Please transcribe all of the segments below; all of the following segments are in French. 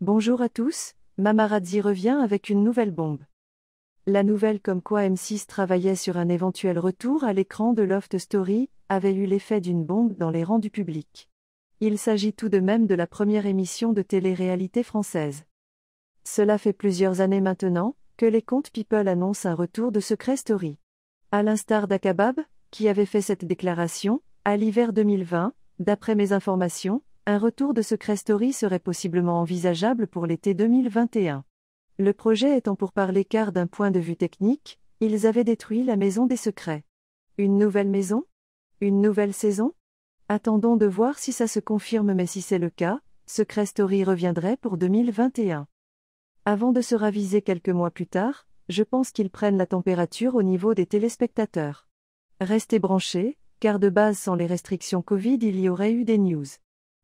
Bonjour à tous, Mamarazzi revient avec une nouvelle bombe. La nouvelle comme quoi M6 travaillait sur un éventuel retour à l'écran de Loft Story avait eu l'effet d'une bombe dans les rangs du public. Il s'agit tout de même de la première émission de télé-réalité française. Cela fait plusieurs années maintenant que les comptes People annoncent un retour de Secret Story. À l'instar d'Akabab, qui avait fait cette déclaration, à l'hiver 2020, d'après mes informations, un retour de Secret Story serait possiblement envisageable pour l'été 2021. Le projet étant pour parler car d'un point de vue technique, ils avaient détruit la maison des secrets. Une nouvelle maison ? Une nouvelle saison ? Attendons de voir si ça se confirme, mais si c'est le cas, Secret Story reviendrait pour 2021. Avant de se raviser quelques mois plus tard, je pense qu'ils prennent la température au niveau des téléspectateurs. Restez branchés, car de base sans les restrictions Covid il y aurait eu des news.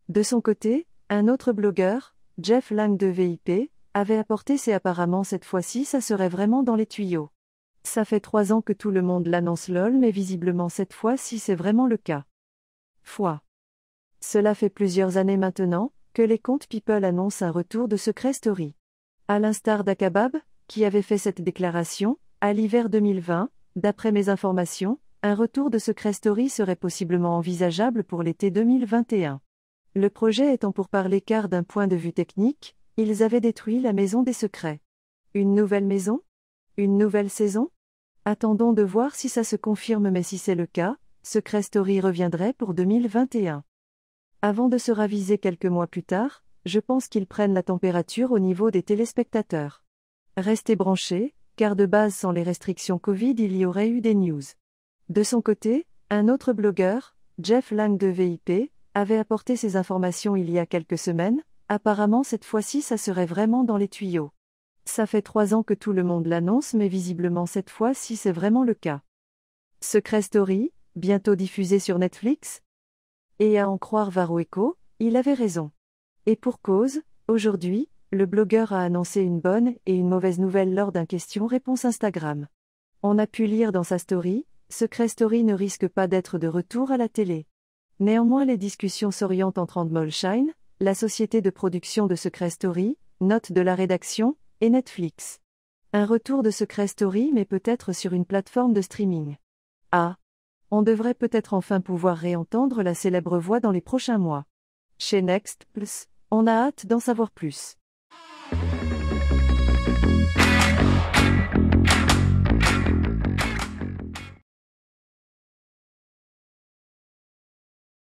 De son côté, un autre blogueur, Jeff Lang de VIP, avait apporté c'est apparemment cette fois-ci ça serait vraiment dans les tuyaux. Ça fait 3 ans que tout le monde l'annonce lol, mais visiblement cette fois-ci c'est vraiment le cas. Cela fait plusieurs années maintenant que les comptes People annoncent un retour de Secret Story. À l'instar d'Akabab, qui avait fait cette déclaration, à l'hiver 2020, d'après mes informations, un retour de Secret Story serait possiblement envisageable pour l'été 2021. Le projet étant pour parler car d'un point de vue technique, ils avaient détruit la maison des secrets. Une nouvelle maison ? Une nouvelle saison ? Attendons de voir si ça se confirme, mais si c'est le cas, Secret Story reviendrait pour 2021. Avant de se raviser quelques mois plus tard, je pense qu'ils prennent la température au niveau des téléspectateurs. Restez branchés, car de base sans les restrictions Covid il y aurait eu des news. De son côté, un autre blogueur, Jeff Lang de VIP, avait apporté ces informations il y a quelques semaines, apparemment cette fois-ci ça serait vraiment dans les tuyaux. Ça fait 3 ans que tout le monde l'annonce, mais visiblement cette fois-ci c'est vraiment le cas. Secret Story, bientôt diffusé sur Netflix ? Et à en croire Varoeco, il avait raison. Et pour cause, aujourd'hui, le blogueur a annoncé une bonne et une mauvaise nouvelle lors d'un question-réponse Instagram. On a pu lire dans sa story, Secret Story ne risque pas d'être de retour à la télé. Néanmoins les discussions s'orientent entre Endemolshine, la société de production de Secret Story, note de la rédaction, et Netflix. Un retour de Secret Story mais peut-être sur une plateforme de streaming. On devrait peut-être enfin pouvoir réentendre la célèbre voix dans les prochains mois. Chez Next Plus, on a hâte d'en savoir plus.